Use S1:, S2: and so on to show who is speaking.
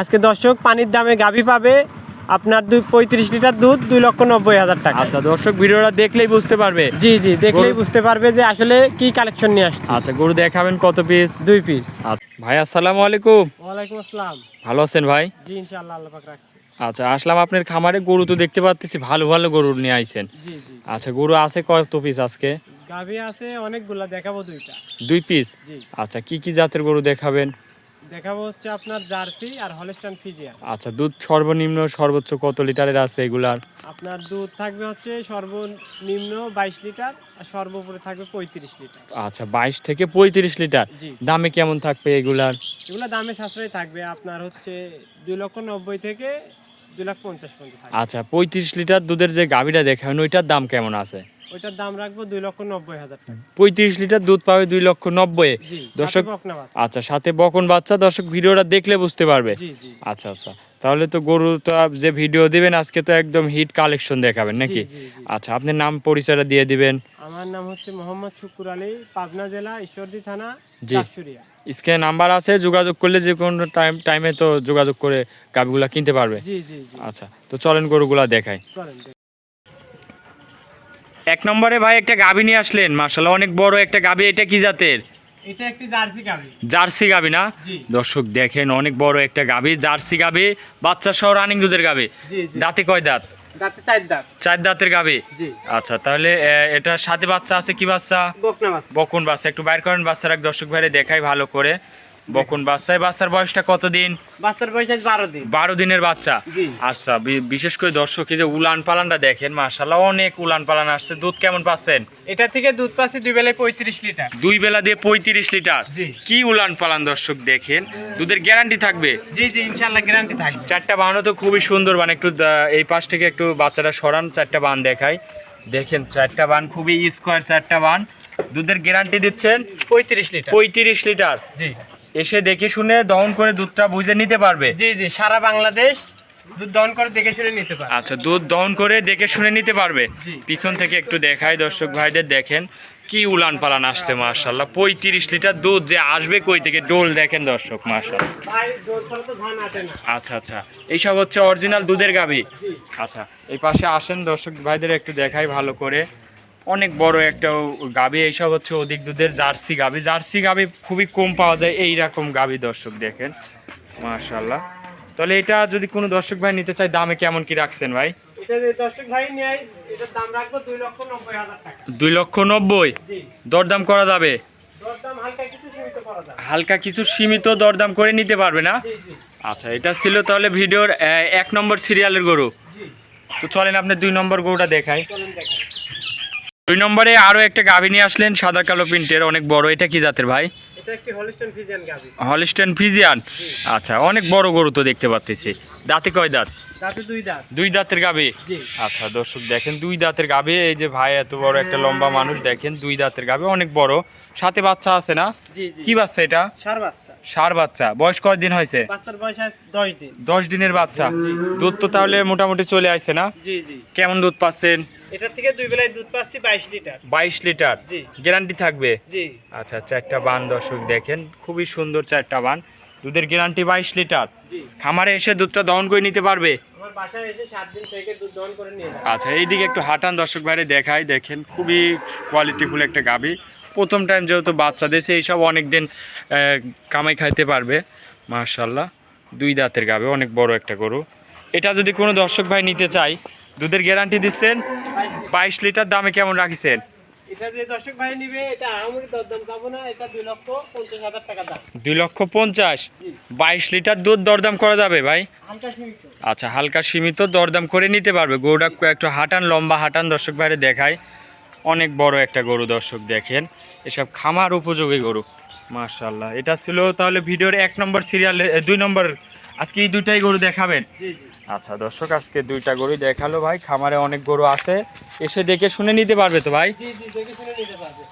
S1: আজকে দর্শক পানির দামে গাভী পাবে আপনার 35 লিটার দুধ 2,90,000 টাকা।
S2: আচ্ছা দর্শক ভিডিওটা দেখলেই বুঝতে পারবে।
S1: জি জি দেখলেই বুঝতে পারবে যে আসলে কি কালেকশন নিয়ে আসছে।
S2: আচ্ছা গরু দেখাবেন কত পিস?
S1: 2 পিস।
S2: ভাই আসসালামু আলাইকুম।
S1: ওয়ালাইকুম আসসালাম।
S2: ভালো আছেন ভাই?
S1: জি ইনশাআল্লাহ আল্লাহ পাক রাখছে।
S2: আচ্ছা আসলাম আপনার খামারে, গরু তো দেখতে পাচ্ছি ভালো ভালো গরু নিয়ে আইছেন।
S1: জি জি।
S2: আচ্ছা গরু আছে কত পিস আজকে?
S1: গাভী আছে অনেকগুলা, দেখাবো 2টা।
S2: 2 পিস।
S1: জি।
S2: আচ্ছা কি কি জাতের গরু দেখাবেন?
S1: দেখাবো হচ্ছে আপনার জার্সি আর হলস্টাইন ফ্রিজিয়ান।
S2: আচ্ছা দুধ সর্বনিম্ন সর্বোচ্চ কত লিটারের আছে এগুলার?
S1: আপনার দুধ থাকবে হচ্ছে সর্বনিম্ন 22 লিটার আর সর্বোপরি থাকবে 35 লিটার।
S2: আচ্ছা 22 থেকে 35 লিটার।
S1: জি।
S2: দামে কেমন থাকবে এগুলার?
S1: এগুলা দামে সাশ্রয় থাকবে আপনার হচ্ছে 2,90,000 থেকে 2,50,000 পর্যন্ত থাকবে।
S2: আচ্ছা 35 লিটার দুধের যে গাভীটা দেখাবেন ওইটার দাম কেমন আছে?
S1: ওইটার দাম রাখবো 2,90,000 টাকা।
S2: 35 লিটার দুধ পাবে 2,90,000।
S1: জি
S2: দর্শক
S1: সাথে বকনা বাচ্চা।
S2: আচ্ছা সাথে বকন বাচ্চা। দর্শক ভিডিওটা দেখলে বুঝতে পারবে।
S1: জি জি।
S2: আচ্ছা আচ্ছা তাহলে তো গরু তো যে ভিডিও দিবেন আজকে তো একদম হিট কালেকশন দেখাবেন নাকি?
S1: জি, জি, জি।
S2: আচ্ছা আপনার নাম পরিচয়টা দিয়ে দিবেন।
S1: আমার নাম হচ্ছে মোহাম্মদ শুকুর আলী, পাবনা জেলা ঈশ্বরদী থানা,
S2: জি।
S1: চাকসুরিয়া।
S2: স্ক্রিনে নাম্বার আছে, যোগাযোগ করলে যে কোনো টাইমে তো যোগাযোগ করে গাভীগুলা কিনতে পারবে।
S1: জি জি জি।
S2: আচ্ছা তো চলেন গরুগুলা দেখাই।
S1: চলেন।
S2: এক নম্বরে ভাই একটা গাভী নিয়ে আসলেন, মাশাআল্লাহ অনেক বড় একটা গাভী। এটা কি জাতের?
S1: এটা একটি জার্সি গাভী।
S2: জার্সি গাভী না?
S1: জি।
S2: দর্শক দেখেন অনেক বড় একটা গাভী, জার্সি গাভী, বাচ্চা সহ রানিং দুধের গাভী।
S1: জি জি।
S2: দাঁতে কয় দাঁত?
S1: দাঁতে 4 দাঁত।
S2: 4 দাঁতের গাভী।
S1: জি।
S2: আচ্ছা তাহলে এটার সাথে বাচ্চা আছে, কি বাচ্চা?
S1: বকনা বাচ্চা।
S2: বকন বাচ্চা। একটু বাইর করেন বাচ্চার, এক দর্শক ভাইরে দেখাই ভালো করে। বকন বাচ্চা। বাচ্চার বয়সটা কত দিন?
S1: বাচ্চার বয়স 12 দিন।
S2: 12 দিনের বাচ্চা।
S1: জি।
S2: আচ্ছা বিশেষ করে দর্শক এই যে উলান পালানটা দেখেন, মাশাআল্লাহ অনেক উলান পালান আসছে। দুধ কেমন পাচ্ছেন?
S1: এটা থেকে দুধ পাচ্ছি 2 বেলায় 35 লিটার।
S2: 2 বেলা দিয়ে 35 লিটার।
S1: জি।
S2: কি উলান পালান দর্শক দেখেন। দুধের গ্যারান্টি থাকবে?
S1: জি জি ইনশাআল্লাহ গ্যারান্টি থাকবে।
S2: 4টা বানও তো খুবই সুন্দর, মানে একটু এই পাশ থেকে একটু বাচ্চাটা সরান, 4টা বান দেখাই। দেখেন 4টা বান খুবই স্কোয়ার 4টা বান। দুধের গ্যারান্টি দিচ্ছেন
S1: 35 লিটার।
S2: 35 লিটার।
S1: জি।
S2: এসে দেখে শুনে দহন করে দুধটা বুঝে নিতে পারবে?
S1: জি জি সারা বাংলাদেশ দুধ দহন করে দেখে শুনে নিতে পারবে।
S2: আচ্ছা দুধ দহন করে দেখে শুনে নিতে পারবে।
S1: জি।
S2: পিছন থেকে একটু দেখাই দর্শক ভাইদের, দেখেন কি উলান পালান আসছে মাশাআল্লাহ। 35 লিটার দুধ যে আসবে কই থেকে, ডোল দেখেন দর্শক মাশাআল্লাহ।
S1: ভাই দুধ ছাড়া তো ধান আটে না।
S2: আচ্ছা আচ্ছা এইসব হচ্ছে অরিজিনাল দুধের গাভী।
S1: জি।
S2: আচ্ছা এই পাশে আসেন দর্শক ভাইদের একটু দেখাই ভালো করে। অনেক বড় একটা গাভী। এইসব হচ্ছে অধিক দুধের জার্সি গাভী। জার্সি গাভী খুবই কম পাওয়া যায় এই রকম গাভী দর্শক দেখেন মাশাআল্লাহ। তাহলে এটা যদি কোনো দর্শক ভাই নিতে চায় দামে কেমন কি রাখছেন ভাই?
S1: এটা যে দর্শক ভাই নেয় এটার দাম রাখবো 2,90,000 টাকা।
S2: 2,90,000।
S1: জি।
S2: দরদাম করা যাবে?
S1: দরদাম হালকা কিছু সীমিত করা যাবে।
S2: হালকা কিছু সীমিত দরদাম করে নিতে পারবে না?
S1: জি জি।
S2: আচ্ছা এটা ছিল তাহলে ভিডিওর 1 নম্বর সিরিয়ালের গরু।
S1: জি।
S2: তো চলেন আপনি 2 নম্বর গরুটা দেখাই।
S1: চলেন দেখাই।
S2: 2 নম্বরে আরো একটা গাভী নিয়ে আসলেন, সাদা কালো প্রিন্টের, অনেক বড়। এটা কি জাতের ভাই?
S1: এটা একটি হলস্টাইন ফ্রিজিয়ান গাভী।
S2: Holstein Friesian.
S1: জি।
S2: আচ্ছা অনেক বড় গরু তো দেখতে পাচ্ছি। দাঁতে কয় দাঁত?
S1: দাঁতে 2 দাঁত।
S2: 2 দাঁতের গাভী।
S1: জি।
S2: আচ্ছা দর্শক দেখেন 2 দাঁতের গাভী। এই যে ভাই এত বড় একটা লম্বা মানুষ, দেখেন 2 দাঁতের গাভী অনেক বড়। সাথে বাচ্চা আছে না?
S1: জি জি।
S2: কি বাচ্চা এটা?
S1: ষাঁড় বাচ্চা।
S2: ষাঁড় বাচ্চা। বয়স কয় দিন হয়েছে?
S1: বাচ্চার বয়স আজ 10 দিন।
S2: 10 দিনের বাচ্চা। দুধ তো তাহলে মোটামুটি চলে আসছে না?
S1: জি জি।
S2: কেমন দুধ পাচ্ছেন?
S1: এটা থেকে 2 বেলায় দুধ পাচ্ছি 22 লিটার।
S2: 22 লিটার।
S1: জি।
S2: গ্যারান্টি থাকবে?
S1: জি।
S2: আচ্ছা 4টা বান দর্শক দেখেন খুবই সুন্দর 4টা বান। দুধের গ্যারান্টি 22 লিটার।
S1: জি।
S2: খামারে এসে দুধটা দহন করে নিতে পারবে?
S1: আমার বাসায় এসে 7 দিন থেকে দুধ দহন করে নিয়ে যায়।
S2: আচ্ছা এইদিকে একটু হাঁটান দর্শক বাইরে দেখাই। দেখেন খুবই কোয়ালিটিফুল একটা গাভী। প্রথম টাইম যেহেতু বাচ্চা দিয়েছে, এইসব অনেক দিন কামাই খাইতে পারবে মাশাআল্লাহ। 2 দাঁতের গাভী, অনেক বড় একটা গরু। এটা যদি কোনো দর্শক ভাই নিতে চায়, দুধের গ্যারান্টি দিচ্ছেন 22 লিটার। দামে কেমন রাখিছেন?
S1: এটা যে দর্শক ভাই নিবে এটা আমরি দরদাম পাবো না, এটা 2,50,000 টাকা দাম।
S2: 2,50,000।
S1: জি।
S2: 22 লিটার দুধ দরদাম করা যাবে ভাই?
S1: হালকা সীমিত।
S2: আচ্ছা হালকা সীমিত দরদাম করে নিতে পারবে। গরুটা একটু হাঁটান, লম্বা হাঁটান দর্শক বাইরে দেখায়। অনেক বড় একটা গরু দর্শক দেখেন। এসব খামার উপযোগী গরু মাশাআল্লাহ। এটা ছিল তাহলে ভিডিওর 1 নম্বর সিরিয়ালে 2 নম্বর। আজকে এই 2টাই গরু দেখাবেন?
S1: জি জি।
S2: আচ্ছা দর্শক আজকে 2টা গরুই দেখালো ভাই। খামারে অনেক গরু আছে, এসে দেখে শুনে নিতে পারবে তো ভাই?
S1: জি জি দেখে শুনে নিতে পারবে।